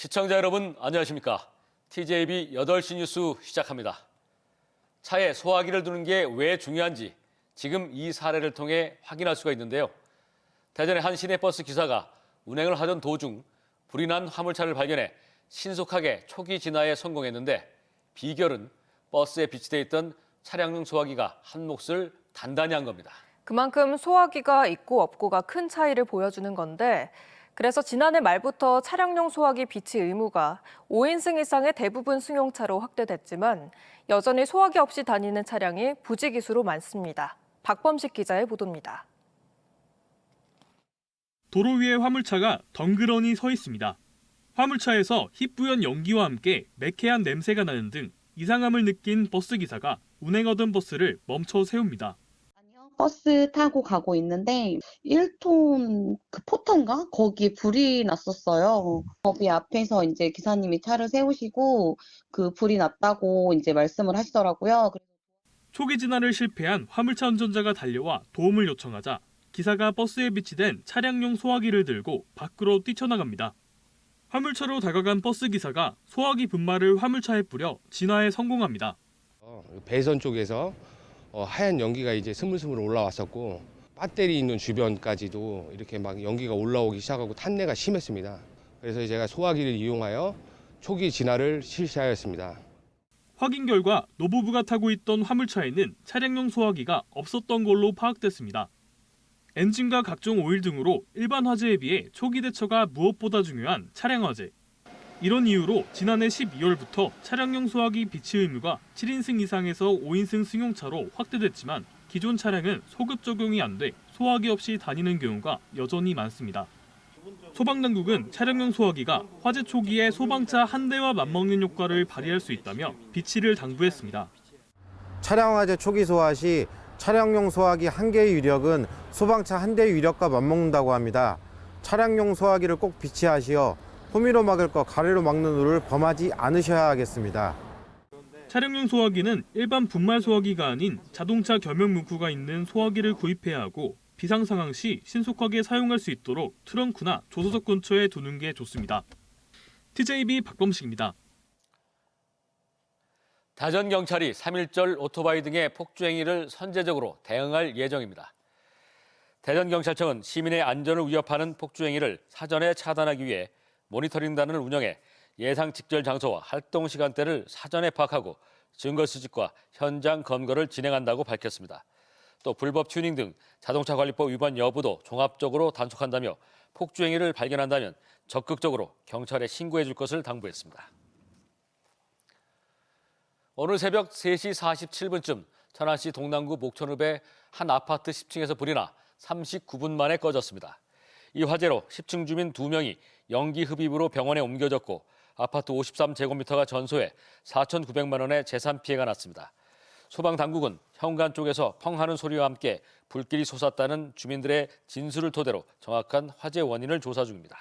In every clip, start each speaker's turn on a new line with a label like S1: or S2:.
S1: 시청자 여러분 안녕하십니까? TJB 8시 뉴스 시작합니다. 차에 소화기를 두는 게 왜 중요한지 지금 이 사례를 통해 확인할 수가 있는데요. 대전의 한 시내버스 기사가 운행을 하던 도중 불이 난 화물차를 발견해 신속하게 초기 진화에 성공했는데 비결은 버스에 비치돼 있던 차량용 소화기가 한 몫을 단단히 한 겁니다.
S2: 그만큼 소화기가 있고 없고가 큰 차이를 보여주는 건데 그래서 지난해 말부터 차량용 소화기 비치 의무가 5인승 이상의 대부분 승용차로 확대됐지만 여전히 소화기 없이 다니는 차량이 부지기수로 많습니다. 박범식 기자의 보도입니다.
S3: 도로 위에 화물차가 덩그러니 서 있습니다. 화물차에서 희뿌연 연기와 함께 매캐한 냄새가 나는 등 이상함을 느낀 버스 기사가 운행하던 버스를 멈춰 세웁니다.
S4: 버스 타고 가고 있는데 1톤 그 포터인가? 거기 불이 났었어요. 거기 앞에서 이제 기사님이 차를 세우시고 그 불이 났다고 이제 말씀을 하시더라고요.
S3: 초기 진화를 실패한 화물차 운전자가 달려와 도움을 요청하자 기사가 버스에 비치된 차량용 소화기를 들고 밖으로 뛰쳐나갑니다. 화물차로 다가간 버스 기사가 소화기 분말을 화물차에 뿌려 진화에 성공합니다.
S5: 배선 쪽에서 하얀 연기가 이제 스물스물 올라왔었고 배터리 있는 주변까지도 이렇게 막 연기가 올라오기 시작하고 탄내가 심했습니다. 그래서 제가 소화기를 이용하여 초기 진화를 실시하였습니다.
S3: 확인 결과 노부부가 타고 있던 화물차에는 차량용 소화기가 없었던 걸로 파악됐습니다. 엔진과 각종 오일 등으로 일반 화재에 비해 초기 대처가 무엇보다 중요한 차량 화재. 이런 이유로 지난해 12월부터 차량용 소화기 비치 의무가 7인승 이상에서 5인승 승용차로 확대됐지만 기존 차량은 소급 적용이 안 돼 소화기 없이 다니는 경우가 여전히 많습니다. 소방당국은 차량용 소화기가 화재 초기에 소방차 한 대와 맞먹는 효과를 발휘할 수 있다며 비치를 당부했습니다.
S6: 차량 화재 초기 소화 시 차량용 소화기 한 개의 위력은 소방차 한 대의 위력과 맞먹는다고 합니다. 차량용 소화기를 꼭 비치하시어 호미로 막을 것 가래로 막는 룰을 범하지 않으셔야 하겠습니다.
S3: 차량용 소화기는 일반 분말 소화기가 아닌 자동차 겸용 문구가 있는 소화기를 구입해야 하고 비상 상황 시 신속하게 사용할 수 있도록 트렁크나 조수석 근처에 두는 게 좋습니다. TJB 박범식입니다.
S1: 대전경찰이 3.1절 오토바이 등의 폭주 행위를 선제적으로 대응할 예정입니다. 대전경찰청은 시민의 안전을 위협하는 폭주 행위를 사전에 차단하기 위해 모니터링단을 운영해 예상 직전 장소와 활동 시간대를 사전에 파악하고 증거 수집과 현장 검거를 진행한다고 밝혔습니다. 또 불법 튜닝 등 자동차 관리법 위반 여부도 종합적으로 단속한다며 폭주 행위를 발견한다면 적극적으로 경찰에 신고해 줄 것을 당부했습니다. 오늘 새벽 3시 47분쯤 천안시 동남구 목천읍의 한 아파트 10층에서 불이 나 39분 만에 꺼졌습니다. 이 화재로 10층 주민 2명이 연기 흡입으로 병원에 옮겨졌고 아파트 53제곱미터가 전소해 4,900만 원의 재산 피해가 났습니다. 소방당국은 현관 쪽에서 펑 하는 소리와 함께 불길이 솟았다는 주민들의 진술을 토대로 정확한 화재 원인을 조사 중입니다.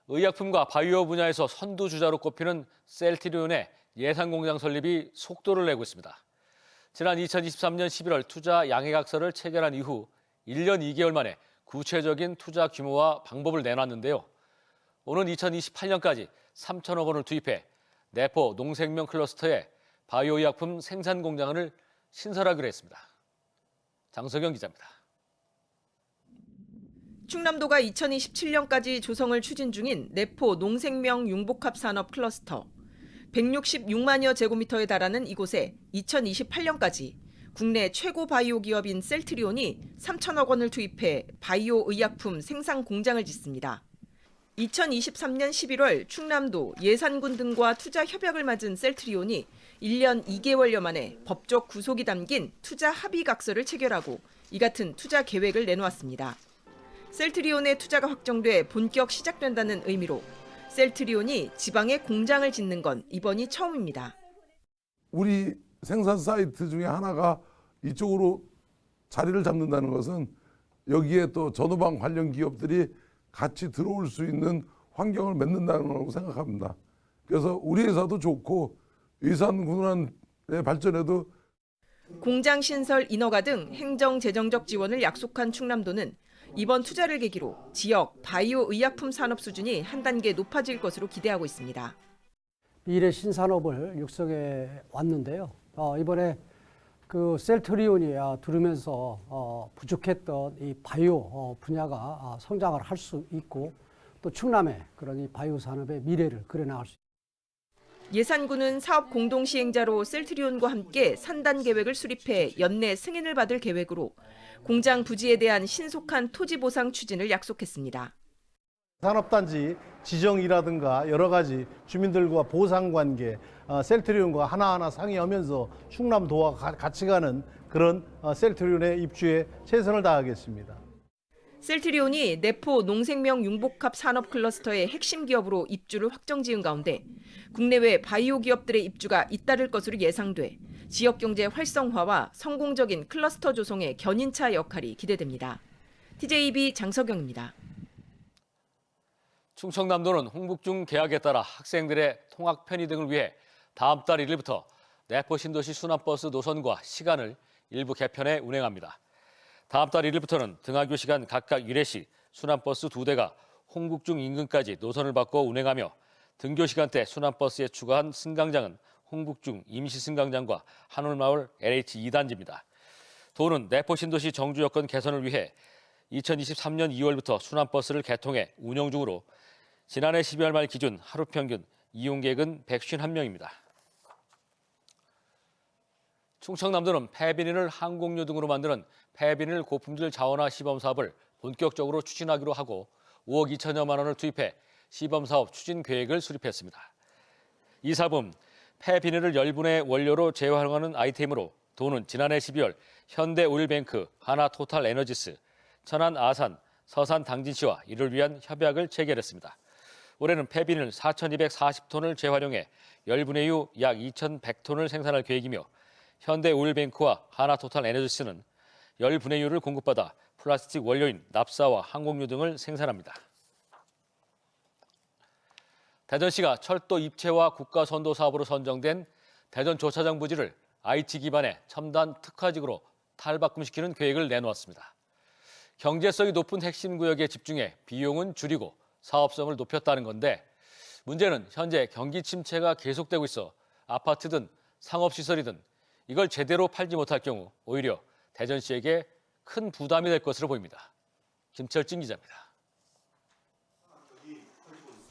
S1: 의약품과 바이오 분야에서 선두주자로 꼽히는 셀트리온의 예산공장 설립이 속도를 내고 있습니다. 지난 2023년 11월 투자 양해각서를 체결한 이후 1년 2개월 만에 구체적인 투자 규모와 방법을 내놨는데요. 오는 2028년까지 3천억 원을 투입해 내포 농생명 클러스터에 바이오 의약품 생산 공장을 신설하기로 했습니다. 장석영 기자입니다.
S7: 충남도가 2027년까지 조성을 추진 중인 내포 농생명 융복합 산업 클러스터. 166만여 제곱미터에 달하는 이곳에 2028년까지 국내 최고 바이오 기업인 셀트리온이 3천억 원을 투입해 바이오 의약품 생산 공장을 짓습니다. 2023년 11월 충남도 예산군 등과 투자 협약을 맺은 셀트리온이 1년 2개월여 만에 법적 구속이 담긴 투자 합의각서를 체결하고 이 같은 투자 계획을 내놓았습니다. 셀트리온의 투자가 확정돼 본격 시작된다는 의미로 셀트리온이 지방에 공장을 짓는 건 이번이 처음입니다.
S8: 우리 생산 사이트 중에 하나가 이쪽으로 자리를 잡는다는 것은 여기에 또 전후방 관련 기업들이 같이 들어올 수 있는 환경을 맺는다는 거라고 생각합니다. 그래서 우리 회사도 좋고 의산군안의 발전에도
S7: 공장 신설 인허가 등 행정 재정적 지원을 약속한 충남도는 이번 투자를 계기로 지역 바이오 의약품 산업 수준이 한 단계 높아질 것으로 기대하고 있습니다.
S9: 미래 신산업을 육성해 왔는데요. 이번에 그 셀트리온이 들으면서 부족했던 이 바이오 분야가 성장을 할 수 있고 또 충남의 그런 이 바이오 산업의 미래를 그려나갈 수 있습니다.
S7: 예산군은 사업 공동 시행자로 셀트리온과 함께 산단 계획을 수립해 연내 승인을 받을 계획으로 공장 부지에 대한 신속한 토지 보상 추진을 약속했습니다.
S10: 산업단지 지정이라든가 여러 가지 주민들과 보상관계, 셀트리온과 하나하나 상의하면서 충남도와 같이 가는 그런 셀트리온의 입주에 최선을 다하겠습니다.
S7: 셀트리온이 내포 농생명 융복합 산업 클러스터의 핵심 기업으로 입주를 확정 지은 가운데 국내외 바이오 기업들의 입주가 잇따를 것으로 예상돼 지역 경제 활성화와 성공적인 클러스터 조성의 견인차 역할이 기대됩니다. TJB 장석영입니다.
S1: 충청남도는 홍북중 개학에 따라 학생들의 통학 편의 등을 위해 다음 달 1일부터 내포 신도시 순환버스 노선과 시간을 일부 개편해 운행합니다. 다음 달 1일부터는 등하교 시간 각각 1회씩 순환버스 2대가 홍북중 인근까지 노선을 바꿔 운행하며 등교 시간대 순환버스에 추가한 승강장은 홍북중 임시승강장과 한울마을 LH 2단지입니다. 도는 내포 신도시 정주 여건 개선을 위해 2023년 2월부터 순환버스를 개통해 운영 중으로 지난해 12월 말 기준 하루 평균 이용객은 151명입니다. 충청남도는 폐비닐을 항공료 등으로 만드는 폐비닐 고품질 자원화 시범 사업을 본격적으로 추진하기로 하고 5억 2천여만 원을 투입해 시범 사업 추진 계획을 수립했습니다. 이 사업은 폐비닐을 열분의 원료로 재활용하는 아이템으로 도는 지난해 12월 현대오일뱅크, 하나토탈에너지스, 천안 아산, 서산 당진시와 이를 위한 협약을 체결했습니다. 올해는 폐비닐 4,240톤을 재활용해 열분의 유 약 2,100톤을 생산할 계획이며 현대오일뱅크와 하나토탈에너지스는 열분해유를 공급받아 플라스틱 원료인 납사와 항공유 등을 생산합니다. 대전시가 철도 입체화 국가선도 사업으로 선정된 대전 조차장 부지를 IT 기반의 첨단 특화직으로 탈바꿈시키는 계획을 내놓았습니다. 경제성이 높은 핵심 구역에 집중해 비용은 줄이고 사업성을 높였다는 건데 문제는 현재 경기 침체가 계속되고 있어 아파트든 상업시설이든 이걸 제대로 팔지 못할 경우 오히려 대전시에게 큰 부담이 될 것으로 보입니다. 김철진 기자입니다.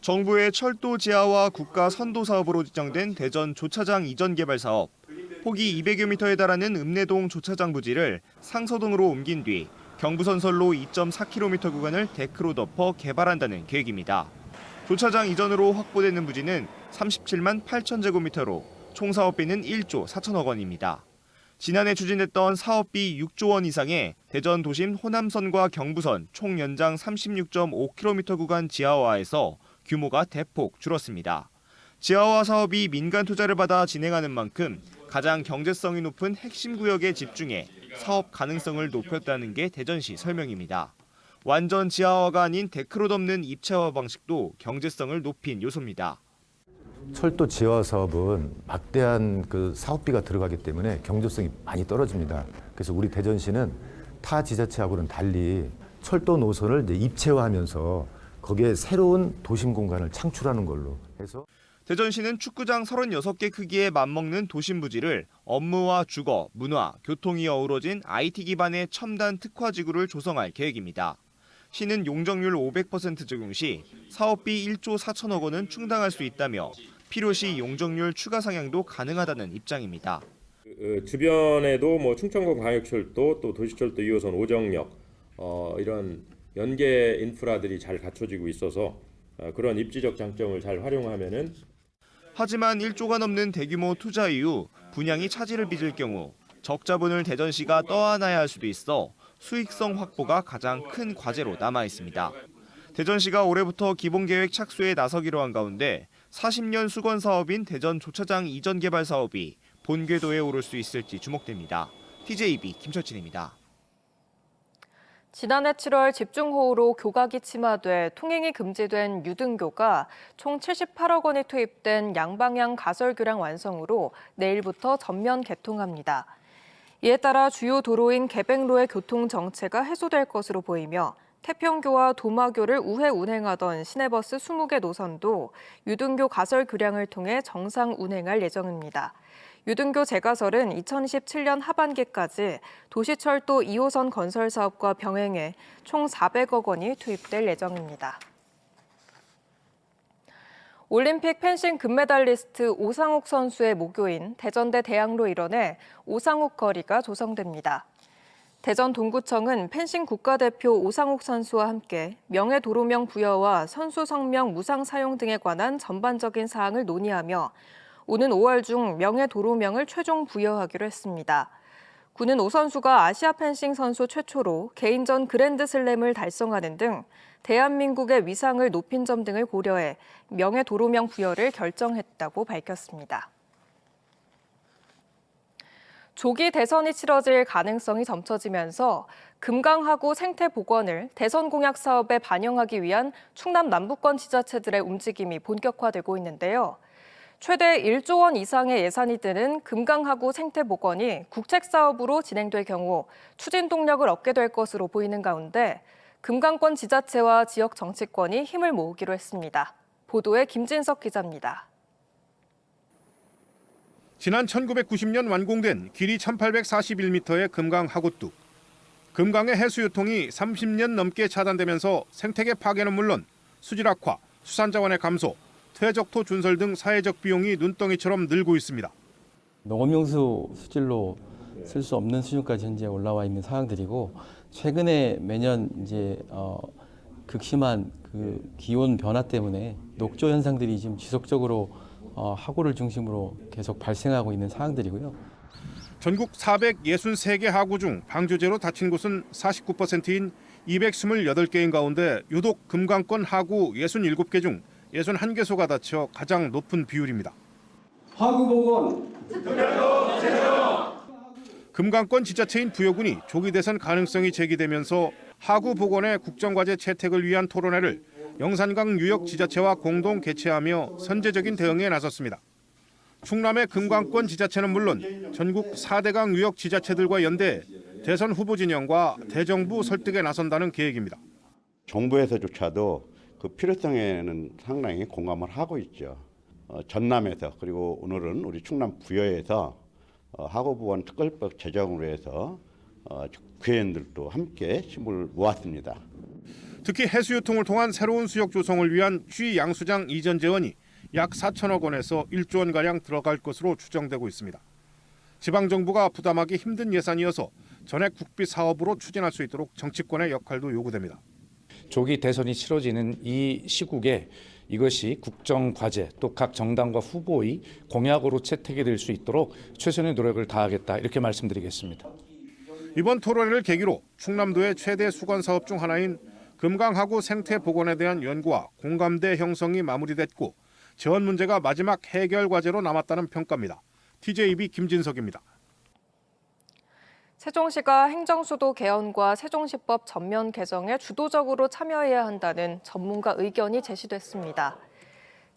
S11: 정부의 철도 지하화 국가 선도 사업으로 지정된 대전 조차장 이전 개발 사업. 폭이 200여 미터에 달하는 읍내동 조차장 부지를 상서동으로 옮긴 뒤 경부선선로 2.4km 구간을 데크로 덮어 개발한다는 계획입니다. 조차장 이전으로 확보되는 부지는 37만 8천 제곱미터로 총 사업비는 1조 4천억 원입니다. 지난해 추진됐던 사업비 6조 원 이상의 대전 도심 호남선과 경부선 총 연장 36.5km 구간 지하화에서 규모가 대폭 줄었습니다. 지하화 사업이 민간 투자를 받아 진행하는 만큼 가장 경제성이 높은 핵심 구역에 집중해 사업 가능성을 높였다는 게 대전시 설명입니다. 완전 지하화가 아닌 데크로 덮는 입체화 방식도 경제성을 높인 요소입니다.
S12: 철도 지하화 사업은 막대한 그 사업비가 들어가기 때문에 경제성이 많이 떨어집니다. 그래서 우리 대전시는 타 지자체하고는 달리 철도 노선을 이제 입체화하면서 거기에 새로운 도심 공간을 창출하는 걸로 해서
S11: 대전시는 축구장 36개 크기에 맞먹는 도심 부지를 업무와 주거, 문화, 교통이 어우러진 IT 기반의 첨단 특화지구를 조성할 계획입니다. 시는 용적률 500% 적용 시 사업비 1조 4천억 원은 충당할 수 있다며 필요시 용적률 추가 상향도 가능하다는 입장입니다.
S13: 주변에도 충청권 광역철도 또 도시철도 2호선 오정역 이런 연계 인프라들이 잘 갖춰지고 있어서 그런 입지적 장점을 잘 활용하면은
S11: 하지만 1조가 넘는 대규모 투자 이후 분양이 차질을 빚을 경우 적자분을 대전시가 떠안아야 할 수도 있어 수익성 확보가 가장 큰 과제로 남아 있습니다. 대전시가 올해부터 기본계획 착수에 나서기로 한 가운데 40년 수건 사업인 대전 조차장 이전 개발 사업이 본궤도에 오를 수 있을지 주목됩니다. TJB 김철진입니다.
S2: 지난해 7월 집중호우로 교각이 침하돼 통행이 금지된 유등교가 총 78억 원이 투입된 양방향 가설교량 완성으로 내일부터 전면 개통합니다. 이에 따라 주요 도로인 개백로의 교통 정체가 해소될 것으로 보이며 태평교와 도마교를 우회 운행하던 시내버스 20개 노선도 유등교 가설 교량을 통해 정상 운행할 예정입니다. 유등교 재가설은 2027년 하반기까지 도시철도 2호선 건설 사업과 병행해 총 400억 원이 투입될 예정입니다. 올림픽 펜싱 금메달리스트 오상욱 선수의 모교인 대전대 대학로 일원에 오상욱 거리가 조성됩니다. 대전 동구청은 펜싱 국가대표 오상욱 선수와 함께 명예도로명 부여와 선수 성명 무상 사용 등에 관한 전반적인 사항을 논의하며 오는 5월 중 명예도로명을 최종 부여하기로 했습니다. 군은 오 선수가 아시아 펜싱 선수 최초로 개인전 그랜드슬램을 달성하는 등 대한민국의 위상을 높인 점 등을 고려해 명예도로명 부여를 결정했다고 밝혔습니다. 조기 대선이 치러질 가능성이 점쳐지면서 금강하구 생태복원을 대선 공약 사업에 반영하기 위한 충남 남부권 지자체들의 움직임이 본격화되고 있는데요. 최대 1조 원 이상의 예산이 드는 금강하구 생태복원이 국책사업으로 진행될 경우 추진 동력을 얻게 될 것으로 보이는 가운데 금강권 지자체와 지역 정치권이 힘을 모으기로 했습니다. 보도에 김진석 기자입니다.
S14: 지난 1990년 완공된 길이 1841m의 금강 하구뚝. 금강의 해수 유통이 30년 넘게 차단되면서 생태계 파괴는 물론 수질 악화, 수산자원의 감소, 퇴적토 준설 등 사회적 비용이 눈덩이처럼 늘고 있습니다.
S15: 농업용수 수질로 쓸 수 없는 수준까지 현재 올라와 있는 상황들이고 최근에 매년 이제 극심한 그 기온 변화 때문에 녹조 현상들이 지금 지속적으로 하구를 중심으로 계속 발생하고 있는 상황들이고요.
S14: 전국 463개 하구 중 방조제로 다친 곳은 49%인 228개인 가운데 유독 금강권 하구 67개 중 61개소가 다쳐 가장 높은 비율입니다.
S16: 하구복원
S14: 금강권 지자체인 부여군이 조기 대선 가능성이 제기되면서 하구 복원의 국정과제 채택을 위한 토론회를 영산강 유역 지자체와 공동 개최하며 선제적인 대응에 나섰습니다. 충남의 금강권 지자체는 물론 전국 4대강 유역 지자체들과 연대 대선 후보 진영과 대정부 설득에 나선다는 계획입니다.
S17: 정부에서조차도 그 필요성에는 상당히 공감을 하고 있죠. 전남에서 그리고 오늘은 우리 충남 부여에서 하구복원 특별법 제정으로 해서 국회의원들도 함께 힘을 모았습니다.
S14: 특히 해수유통을 통한 새로운 수역 조성을 위한 취 양수장 이전 재원이 약 4천억 원에서 1조 원가량 들어갈 것으로 추정되고 있습니다. 지방정부가 부담하기 힘든 예산이어서 전액 국비 사업으로 추진할 수 있도록 정치권의 역할도 요구됩니다.
S18: 조기 대선이 치러지는 이 시국에 이것이 국정과제 또 각 정당과 후보의 공약으로 채택이 될 수 있도록 최선의 노력을 다하겠다 이렇게 말씀드리겠습니다.
S14: 이번 토론회를 계기로 충남도의 최대 수건 사업 중 하나인 금강하구 생태 복원에 대한 연구와 공감대 형성이 마무리됐고 재원 문제가 마지막 해결 과제로 남았다는 평가입니다. TJB 김진석입니다.
S2: 세종시가 행정수도 개헌과 세종시법 전면 개정에 주도적으로 참여해야 한다는 전문가 의견이 제시됐습니다.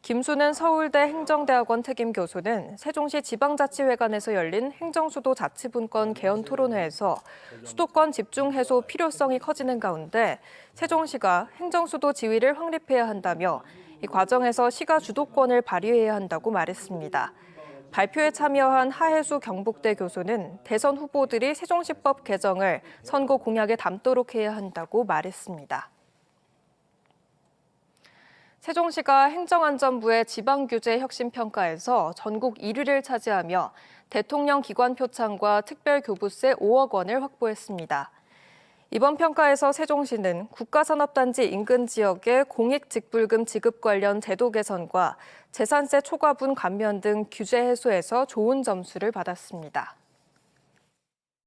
S2: 김수는 서울대 행정대학원 특임교수는 세종시 지방자치회관에서 열린 행정수도 자치분권 개헌 토론회에서 수도권 집중 해소 필요성이 커지는 가운데 세종시가 행정수도 지위를 확립해야 한다며 이 과정에서 시가 주도권을 발휘해야 한다고 말했습니다. 발표에 참여한 하혜수 경북대 교수는 대선 후보들이 세종시법 개정을 선거 공약에 담도록 해야 한다고 말했습니다. 세종시가 행정안전부의 지방규제 혁신평가에서 전국 1위를 차지하며 대통령 기관 표창과 특별교부세 5억 원을 확보했습니다. 이번 평가에서 세종시는 국가산업단지 인근 지역의 공익직불금 지급 관련 제도 개선과 재산세 초과분 감면 등 규제 해소에서 좋은 점수를 받았습니다.